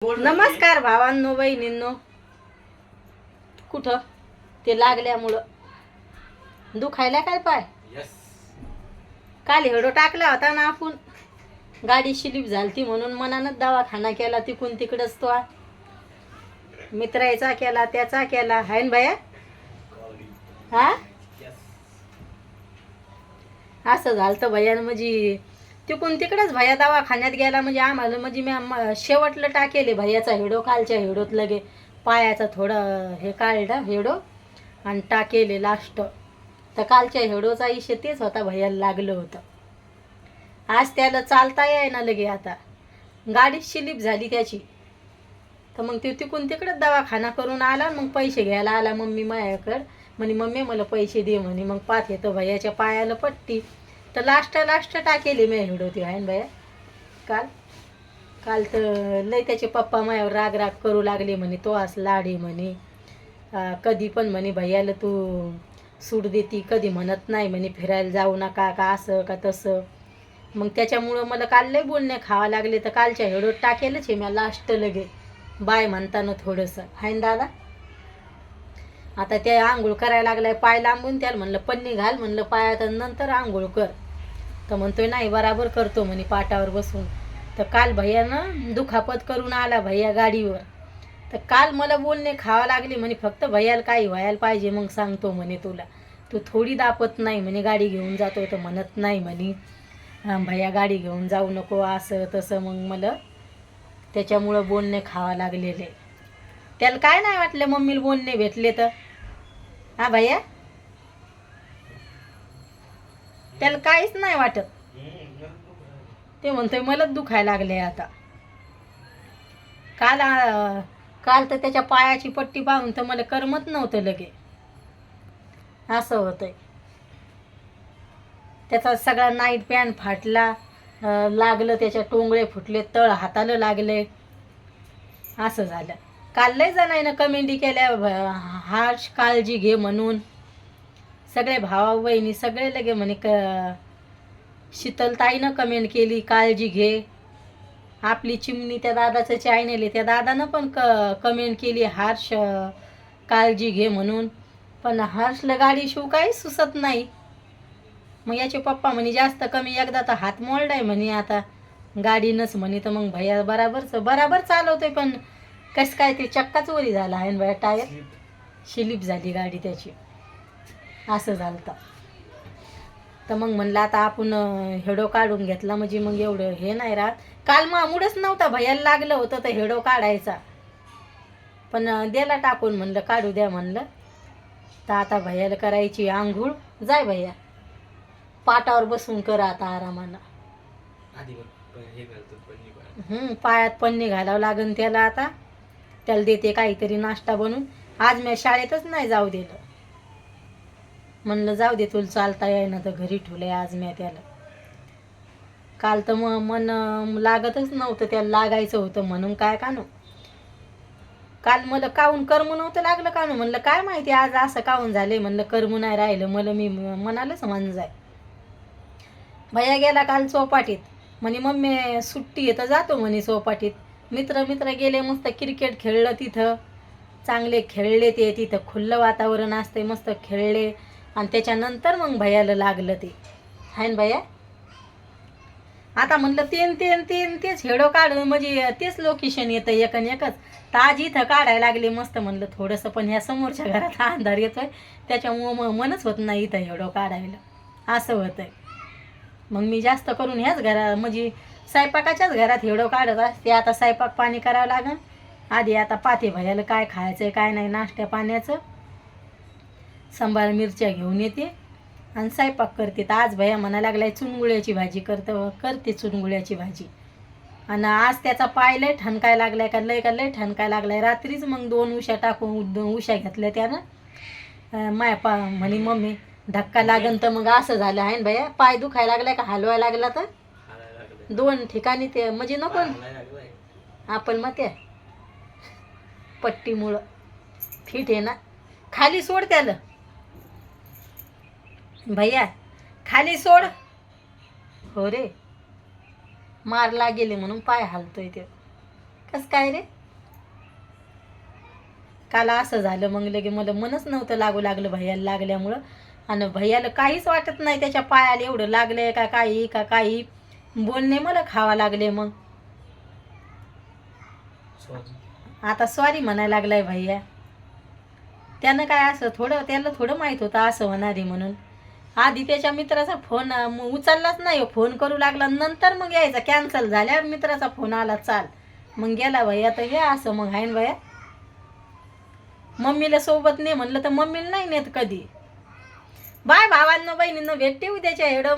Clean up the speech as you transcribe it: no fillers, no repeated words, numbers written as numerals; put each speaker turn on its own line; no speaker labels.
नमस्कार भावांनो बहिणींनो. कुठं ते लागल्यामुळं दुखायला काय पाय. काल हेडो टाकला होता ना आपण, गाडी स्लिप झालती म्हणून मनानं दवाखाना केला. तिकून तिकडच तो मित्राचा केला, त्याचा केला. हाय ना भया? हा असं झालं भैयानं. म्हणजे तिकून तिकडच भैया दवाखान्यात गेला. म्हणजे आम्हाला म्हणजे मी शेवटलं टाकेले भैयाचा हेडो. कालच्या हेडोत लगे पायाचा थोडं हे काढलं हेडो आणि टाकेले लास्ट. तर कालच्या हेडोचा इशे तेच होता, भैयाला लागलं होतं. आज त्याला चालता येईना लगे. आता गाडी स्लिप झाली त्याची. तर मग ते तिकून तिकडंच दवाखाना करून आला. मग पैसे घ्यायला आला मम्मी माझ्याकडं. म्हणे मम्मी मला पैसे दे म्हणे. मग पाहत येतं भैयाच्या पायाला पट्टी. तर लास्ट टाकेली मी हेडो ती. आहे ना भैया? काल तर लय त्याचे पप्पा माझ्यावर राग करू लागले. म्हणे तो असं लाडी म्हणे, कधी पण म्हणे भैयाला तू सूट देती, कधी म्हणत नाही म्हणे फिरायला जाऊ नका का असं का तसं. मग त्याच्यामुळं मला काल लय बोलणे खावा लागले. तर कालच्या हेडोत टाकेलच आहे मी लास्ट लगे बाय म्हणताना थोडंसं. आहे ना दादा? आता ते आंघोळ करायला लागलाय पाय लांबून. त्याला म्हणलं पन्नी घाल म्हणलं पायात, नंतर आंघोळ कर. तर म्हणतोय नाही बराबर करतो म्हणे पाटावर बसून. तर काल भैयानं दुखापत करून आला भैया गाडीवर. तर काल मला बोलणे खावा लागले. म्हणे फक्त भैयाला काही व्हायला पाहिजे मग सांगतो म्हणे तुला. तू थोडी दापत नाही म्हणे, गाडी घेऊन जातो तर म्हणत नाही म्हणे भैया गाडी घेऊन जाऊ नको असं तसं. मग मला त्याच्यामुळं बोलणे खावा लागलेले. त्याला काय नाही वाटलं मम्मीला बोलणे भेटले तर. हा भैया, त्याला काहीच नाही वाटत. ते म्हणतोय मलाच दुखायला लागले आता. काल तर त्याच्या पायाची पट्टी पाहून तर मला करमत नव्हतं लगे. असं होतंय. त्याचा सगळा नाईट पॅन्ट फाटला, लागलं त्याच्या टोंगळे फुटले, तळ हाताला लागले. असं झालं. काल लय जणांना कमेंटी केल्या हार्श काळजी घे म्हणून. सगळे भावा बहिणी सगळे लगे म्हणे शीतलताईनं कमेंट केली काळजी घे. आपली चिमणी त्या दादाचं चॅनल आहे, त्या दादानं पण कमेंट केली हार्श काळजी घे म्हणून. पण हर्षला गाडी शिव काही सुचत नाही. मग याचे पप्पा म्हणे जास्त कमी एकदा तर हात मोडलाय म्हणे आता गाडीनंच म्हणे. तर मग भैया बराबर चालवतोय. पण कसं काय ते चक्काच वरी झाला आहे ना भैया, टायर स्लिप झाली गाडी त्याची. असं झालं. तर मग म्हणलं आता आपण हेडो काढून घेतला म्हणजे मग एवढं हे नाही राहत. काल मूडच नव्हता भैयाला लागलं होतं तर हेडो काढायचा, पण दिला टाकून. म्हणलं काढू द्या म्हणलं. तर आता भैयाला करायची आंघोळ. जाय भैया पाटावर बसून कर आता आरामानं. पायात पन्नी घालावं लागन त्याला आता. त्याला देते काहीतरी नाश्ता बनवून. आज मी शाळेतच नाही जाऊ दिलं. म्हणलं जाऊ दे तुला चालता येईना तर घरी ठेवलंय आज मी त्याला. काल तर मन लागतच नव्हतं, त्याला लागायचं होतं म्हणून काय कानू. काल मला काहून करमू नव्हतं लागलं कानू. म्हणलं काय माहिती आज असं काहून झाले. म्हणलं करमू नाही राहिलं मला. मी म्हणालच मन जाय. भैया गेला काल चौपाटीत. म्हणे मम्मी सुट्टी आहे तर जातो म्हणे चौपाटीत. मित्र गेले, मस्त क्रिकेट खेळलं तिथं. चांगले खेळले ते. तिथं खुल्लं वातावरण असते, मस्त खेळले. आणि त्याच्यानंतर मग भैयाला लागलं ते. आहे ना भैया? आता म्हणलं तेच हेडो काढून म्हणजे तेच लोकेशन येतं एकच. तर आज इथं काढायला लागले मस्त. म्हणलं थोडंसं, पण ह्या समोरच्या घरात अंधार येतोय त्याच्यामुळं मनच होत नाही इथं हेडो काढायला. असं होतंय. मग मी जास्त करून ह्याच घरात म्हणजे स्वयंपाकाच्याच घरात हेडो काढत असते. आता स्वयंपाक पाणी करावं लागेल आधी. आता पाहते भैयाला काय खायचं काय नाही, नाश्त्या पाण्याचं. सांबार मिरच्या घेऊन येते आणि स्वयंपाक करते. तर आज भैया म्हणायला लागलाय चुनगुळ्याची भाजी करते चुनगुळ्याची भाजी. आणि आज त्याचा पाय लय ठणकाय लागलाय का लय ठणकाय लागलाय. रात्रीच मग 2 उशा टाकून उशा घेतल्या त्यानं. माया म्हणे मम्मी धक्का लागन तर मग असं झालं आहे ना भैया. पाय दुखायला लागलाय का हलवायला लागला तर 2 ठिकाणी ते म्हणजे नको आपण मग त्या पट्टीमुळं फिट आहे ना. खाली सोड त्याला भैया, खाली सोड. हो रे, मार लागेले म्हणून पाय हलतोय ते. कस काय रे? काल असं झालं मग लगे मला मनच नव्हतं लागू लागलं भैयाला लागल्यामुळं. आणि भैयाला काहीच वाटत नाही त्याच्या पायाला एवढं लागलंय का काही बोलणे मला खावा लागले. मग आता सॉरी म्हणायला लागलाय भैया. त्यानं काय असं त्याला थोडं माहित होतं असं होणार आहे म्हणून. आधी त्याच्या मित्राचा फोन उचललाच नाही, फोन करू लागला. नंतर मग यायचा कॅन्सल झाल्यावर मित्राचा फोन आला, चाल. मग गेला भैया. तर हे असं मग आहे ना भैया. मम्मीला सोबत नाही म्हणलं तर मम्मीला नाही नेत कधी. बाय भावांनो बहिणींनो, भेटते उद्याच्या एवढं.